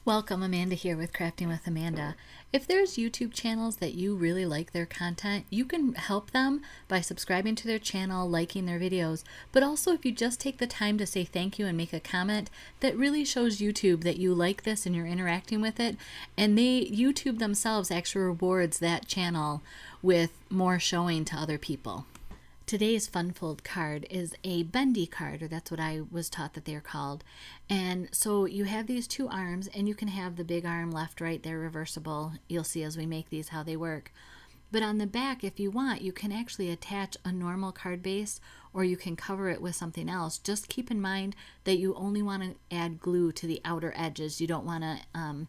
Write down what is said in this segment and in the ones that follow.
Welcome, Amanda here with Crafting with Amanda. If there's YouTube channels that you really like their content, you can help them by subscribing to their channel, liking their videos, but also if you just take the time to say thank you and make a comment, that really shows YouTube that you like this and you're interacting with it, and YouTube themselves actually rewards that channel with more showing to other people. Today's fun fold card is a Bendi card, or that's what I was taught that they're called. And so you have these two arms, and you can have the big arm left, right, they're reversible. You'll see as we make these how they work. But on the back, if you want, you can actually attach a normal card base, or you can cover it with something else. Just keep in mind that you only want to add glue to the outer edges. You don't want to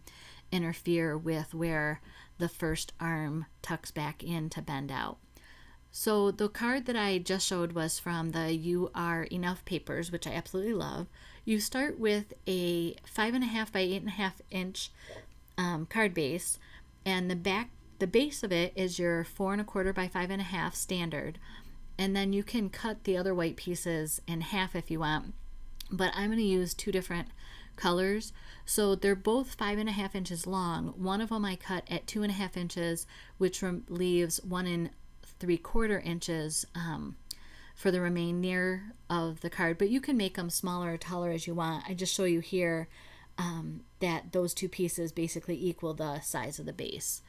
interfere with where the first arm tucks back in to bend out. So the card that I just showed was from the You Are Enough papers, which I absolutely love. You start with a 5.5 by 8.5 inch card base, and the base of it is your 4.25 by 5.5 standard, and then you can cut the other white pieces in half if you want. But I'm going to use two different colors, so they're both 5.5 inches long. One of them I cut at 2.5 inches, which leaves 1 3/4 inches for the remainder of the card, but you can make them smaller or taller as you want. I just show you here that those two pieces basically equal the size of the base.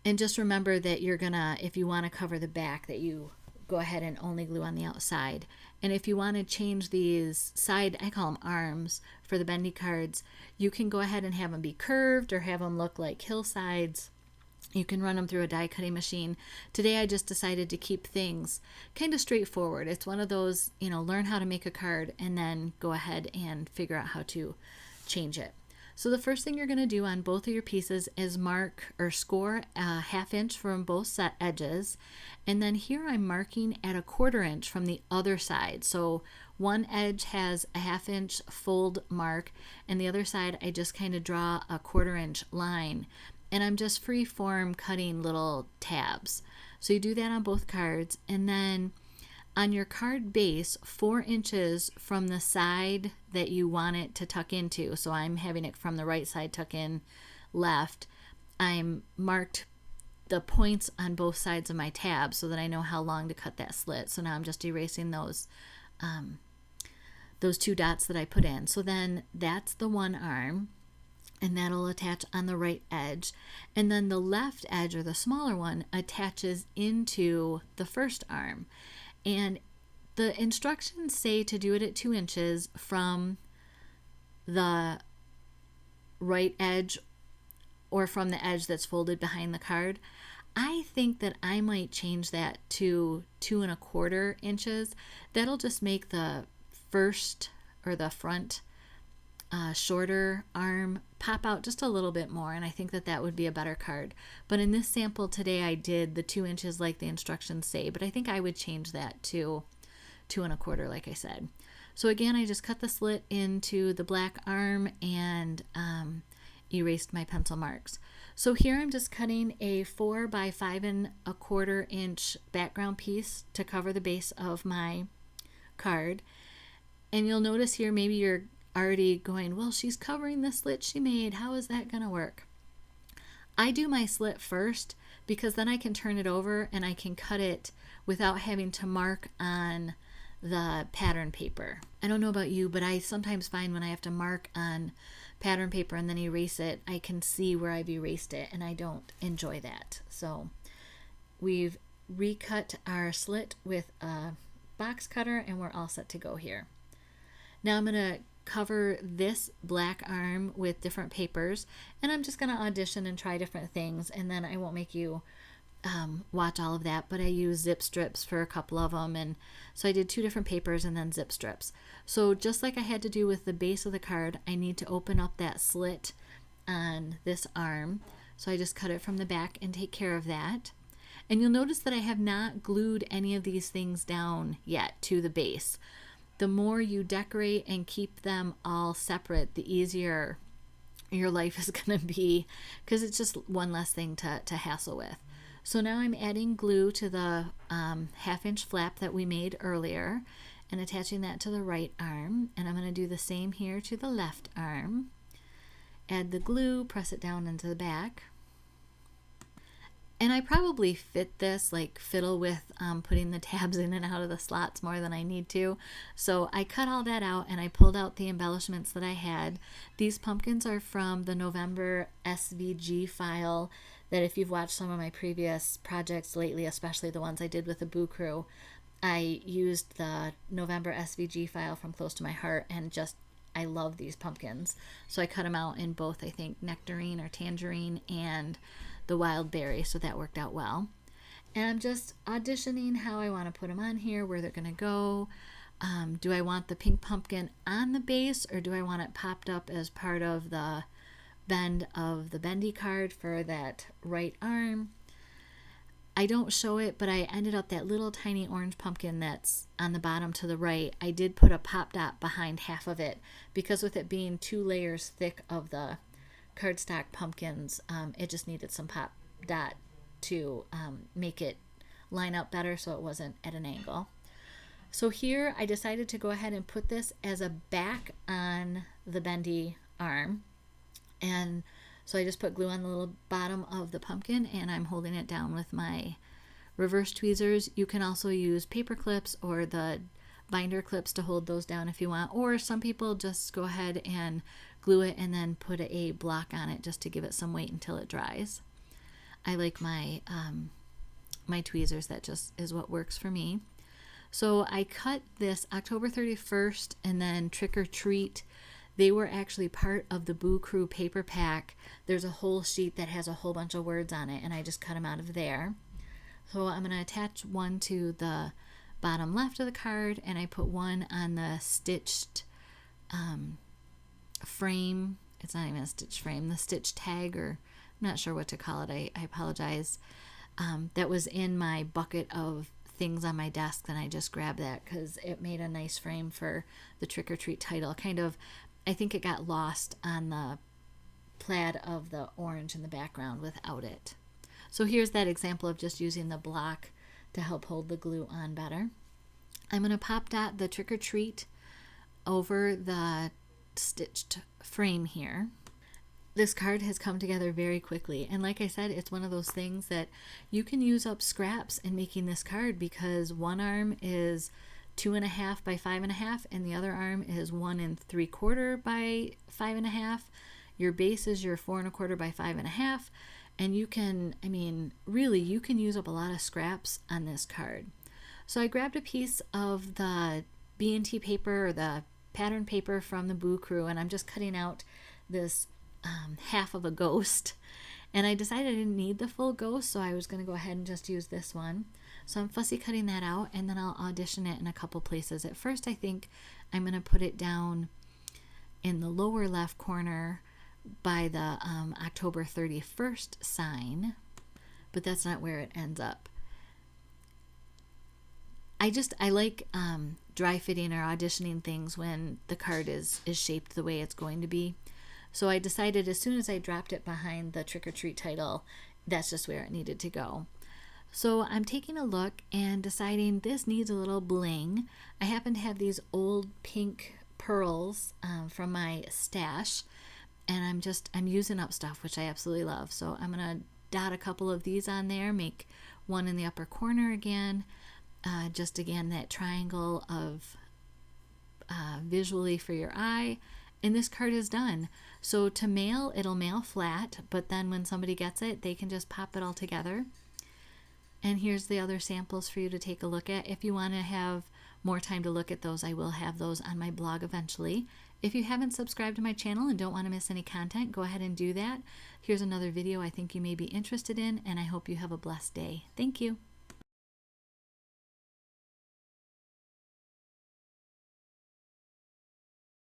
And just remember that you're gonna, if you want to cover the back, that you go ahead and only glue on the outside. And if you want to change these side, I call them arms, for the Bendi cards, you can go ahead and have them be curved or have them look like hillsides. You can run them through a die cutting machine. Today I just decided to keep things kind of straightforward. It's one of those, learn how to make a card and then go ahead and figure out how to change it. So the first thing you're going to do on both of your pieces is mark or score a 1/2 inch from both set edges. And then here I'm marking at a 1/4 inch from the other side. So one edge has a 1/2 inch fold mark, and the other side I just kind of draw a 1/4 inch line. And I'm just free form cutting little tabs. So you do that on both cards, and then on your card base, 4 inches from the side that you want it to tuck into, so I'm having it from the right side tuck in left, I'm marked the points on both sides of my tab so that I know how long to cut that slit. So now I'm just erasing those two dots that I put in. So then that's the one arm, and that'll attach on the right edge, and then the left edge, or the smaller one, attaches into the first arm. And the instructions say to do it at 2 inches from the right edge or from the edge that's folded behind the card. I think that I might change that to 2.25 inches. That'll just make the first, or the front shorter arm pop out just a little bit more, and I think that that would be a better card. But in this sample today I did the 2 inches like the instructions say, but I think I would change that to 2.25 like I said. So again, I just cut the slit into the black arm and erased my pencil marks. So here I'm just cutting a 4 by 5.25 inch background piece to cover the base of my card. And you'll notice here, maybe you're already going, well, she's covering the slit she made. How is that going to work? I do my slit first because then I can turn it over and I can cut it without having to mark on the pattern paper. I don't know about you, but I sometimes find when I have to mark on pattern paper and then erase it, I can see where I've erased it, and I don't enjoy that. So we've recut our slit with a box cutter, and we're all set to go here. Now I'm going to cover this black arm with different papers, and I'm just going to audition and try different things, and then I won't make you watch all of that, but I use zip strips for a couple of them, and so I did 2 different papers and then zip strips. So just like I had to do with the base of the card, I need to open up that slit on this arm, so I just cut it from the back and take care of that. And you'll notice that I have not glued any of these things down yet to the base. The more you decorate and keep them all separate, the easier your life is going to be, because it's just one less thing to hassle with. So now I'm adding glue to the 1/2 inch flap that we made earlier and attaching that to the right arm. And I'm going to do the same here to the left arm. add the glue, press it down into the back. And I probably fit this, like fiddle with putting the tabs in and out of the slots more than I need to. So I cut all that out and I pulled out the embellishments that I had. These pumpkins are from the November SVG file that if you've watched some of my previous projects lately, especially the ones I did with the Boo Crew, I used the November SVG file from Close to My Heart, and just I love these pumpkins. So I cut them out in both, I think, nectarine or tangerine and the wild berry, so that worked out well. And I'm just auditioning how I want to put them on here, where they're going to go. Do I want the pink pumpkin on the base, or do I want it popped up as part of the bend of the Bendi card for that right arm? I don't show it, but I ended up that little tiny orange pumpkin that's on the bottom to the right. I did put a pop dot behind half of it, because with it being 2 layers thick of the cardstock pumpkins, it just needed some pop dot to make it line up better so it wasn't at an angle. So here I decided to go ahead and put this as a back on the bendy arm, and so I just put glue on the little bottom of the pumpkin and I'm holding it down with my reverse tweezers. You can also use paper clips or the binder clips to hold those down if you want, or some people just go ahead and glue it and then put a block on it just to give it some weight until it dries. I like my my tweezers. That just is what works for me. So I cut this October 31st and then Trick or Treat. They were actually part of the Boo Crew paper pack. There's a whole sheet that has a whole bunch of words on it, and I just cut them out of there. So I'm going to attach one to the bottom left of the card, and I put one on the stitched frame. It's not even a stitched frame, the stitched tag, or I'm not sure what to call it. I apologize. That was in my bucket of things on my desk, and I just grabbed that because it made a nice frame for the Trick or Treat title. Kind of, I think it got lost on the plaid of the orange in the background without it. So here's that example of just using the block to help hold the glue on better. I'm going to pop dot the Trick or Treat over the stitched frame here. This card has come together very quickly, and like I said, it's one of those things that you can use up scraps in making this card, because one arm is 2.5 by 5.5 and the other arm is 1 3/4 by 5.5. Your base is your 4 1/4 by 5.5, and you can, I mean, really, you can use up a lot of scraps on this card. So I grabbed a piece of the B&T paper, or the pattern paper from the Boo Crew, and I'm just cutting out this half of a ghost, and I decided I didn't need the full ghost, so I was going to go ahead and just use this one. So I'm fussy cutting that out, and then I'll audition it in a couple places. At first I think I'm going to put it down in the lower left corner by the October 31st sign, but that's not where it ends up. I like dry fitting or auditioning things when the card is shaped the way it's going to be. So I decided as soon as I dropped it behind the Trick or Treat title, that's just where it needed to go. So I'm taking a look and deciding this needs a little bling. I happen to have these old pink pearls from my stash, and I'm using up stuff, which I absolutely love. So I'm going to dot a couple of these on there, make one in the upper corner again, just again that triangle of visually for your eye. And this card is done. So to mail, it'll mail flat, but then when somebody gets it, they can just pop it all together. And here's the other samples for you to take a look at. If you want to have more time to look at those, I will have those on my blog eventually. If you haven't subscribed to my channel and don't want to miss any content, go ahead and do that. Here's another video I think you may be interested in, and I hope you have a blessed day. Thank you.